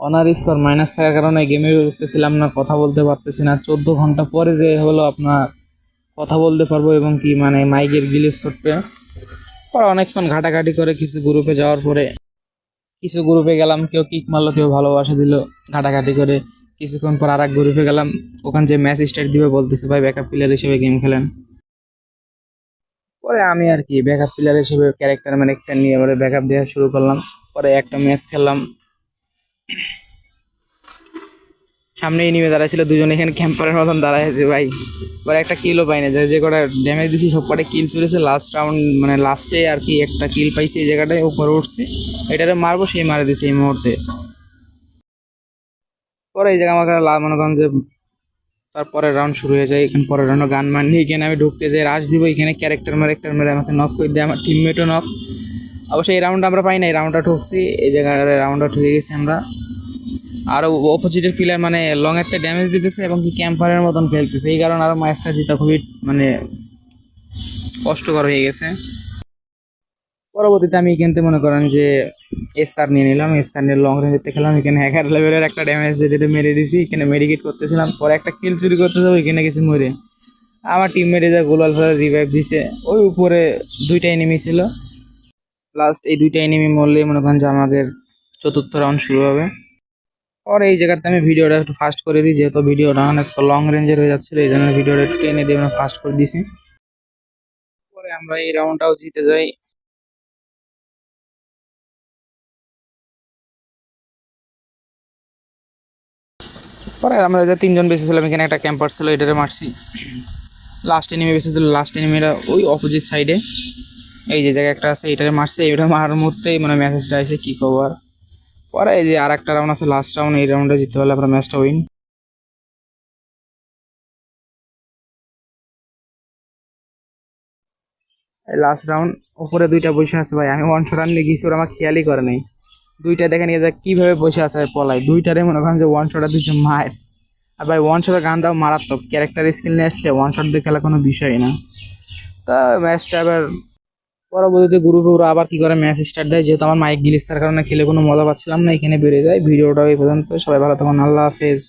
Honour score minus থাকার কারণে গেমে উঠতেছিলাম না, কথা বলতে পারতেছি না। 14 ঘন্টা পরে যে হলো আপনার কথা বলতে পারবো এবং কি মানে মাইকের গিলিস চটবে। পরে অনেকক্ষণ ঘাটাঘাটি করে কিছু গ্রুপে যাওয়ার পরে কিছু গ্রুপে গেলাম, কেউ কিক মারলো, কেউ ভালোবাসা দিল। ঘাটাঘাটি করে কিছুক্ষণ পর আর এক গ্রুপে গেলাম, ওখানে যে ম্যাচ স্টার্ট দিবে বলতেছে ভাই ব্যাকআপ প্লেয়ার হিসেবে গেম খেলেন। পরে আমি আর কি ব্যাকআপ প্লেয়ার হিসেবে ক্যারেক্টার মানে একটা নিয়ে এবারে ব্যাকআপ দেওয়া শুরু করলাম। পরে একটা ম্যাচ খেললাম, সামনে এনিমে দাঁড়াইছিল দুজন, এখানে ক্যাম্পারের মতন দাঁড়ায় আছে ভাই। পরে একটা কিলও পাই না, যে কটা ড্যামেজ দিছি সব কটা কিল চলেছে। লাস্ট রাউন্ড মানে লাস্টে আর কি একটা কিল পাইছি, এই জায়গাটায় উপরে উঠছি, এটারে মারবো, সেই মারা দিছে এই মুহূর্তে। পরে এই জায়গা আমাকে মনে করেন যে তারপরের রাউন্ড শুরু হয়ে যায়। এখানে পরের রাউন্ড গান মান নিয়ে এখানে আমি ঢুকতে যাই, রাশ দিব, এখানে ক্যারেক্টার মেরে আমাকে নক করে দেয়, আমার টিমমেটও নক। অবশ্যই এই রাউন্ড আমরা পাই না, এই রাউন্ডটা ঠুকছি, এই জায়গায় রাউন্ডটা ঠুকে গেছি আমরা। আরও অপোজিটের প্লেয়ার মানে লং এর ড্যামেজ দিতেছে এবং কি ক্যাম্পারের মতন খেলতেছে, এই কারণে আরও ম্যাচটা জিতা খুবই মানে কষ্টকর হয়ে গেছে। পরবর্তীতে আমি এখান থেকে মনে করেন যে এসকার নিয়ে নিলাম, এসকার নিয়ে লং রেঞ্জেতে খেলাম। এখানে 11 লেভেলের একটা ড্যামেজ দিয়ে যেটা মেরে দিছি, এখানে মেডিকেট করতেছিলাম। পরে একটা কিল চুরি করতে যাবো, এখানে কিছু মরে আমার টিমমেটে যা গোলাল ফেলা রিভাইভ দিছে। ওই উপরে দুইটা এনিমি ছিল, লাস্ট এই দুইটা এনিমি মরলে মনে করেন যে আমাদের চতুর্থ রাউন্ড শুরু হবে। পরে এই জায়গাতে আমি ভিডিওটা একটু ফাস্ট করে দিই, যেহেতু ভিডিওটা অনেক লং রেঞ্জের হয়ে যাচ্ছিল, এই জন্য ভিডিওটা একটু টেনে দিয়ে আমরা ফাস্ট করে দিছি। পরে আমরা এই রাউন্ডটাও জিতে যাই। পরে আমরা যে তিনজন বেঁচে ছিলাম, এখানে একটা ক্যাম্পার ছিল, এটারে মারছি। লাস্ট এনিমি বেঁচে দিল, লাস্ট এনিমিটা ওই অপোজিট সাইডে এই যে জায়গায় একটা আছে, এটারে মারছে। এটা মারার মুহূর্তেই মানে মেসেজটা আসে কি খবর। পরে এই যে আর একটা রাউন্ড আছে, লাস্ট রাউন্ড, এই রাউন্ডে জিততে পারলে আমরা ম্যাচটা উইন। লাস্ট রাউন্ড উপরে দুইটা বসে আছে ভাই, আমি ওয়ান শট আনলে গেছি, ওরা আমার খেয়ালই করে নাই। দুইটা দেখে নিয়ে যায় কীভাবে বসে আছে পলাই, দুইটারে মনে করেন যে ওয়ান শট দিচ্ছে মায়ের। আর ভাই ওয়ান শটের গানটাও মারাত্মক, ক্যারেক্টার স্কিল নিয়ে আসলে ওয়ান শট দিয়ে খেলা কোনো বিষয়ই না। তা ম্যাচটা আবার পরবর্তীতে গ্রুপে ওরা আবার কি করে ম্যাচ স্টার্ট দেয়, যেহেতু আমার মাইক গিলিস্তার কারণে খেলে কোনো মজা পাচ্ছিলাম না, এখানে বেড়ে যায়। ভিডিওটা এই পর্যন্ত, সবাই ভালো থাকুন, আল্লাহ হাফেজ।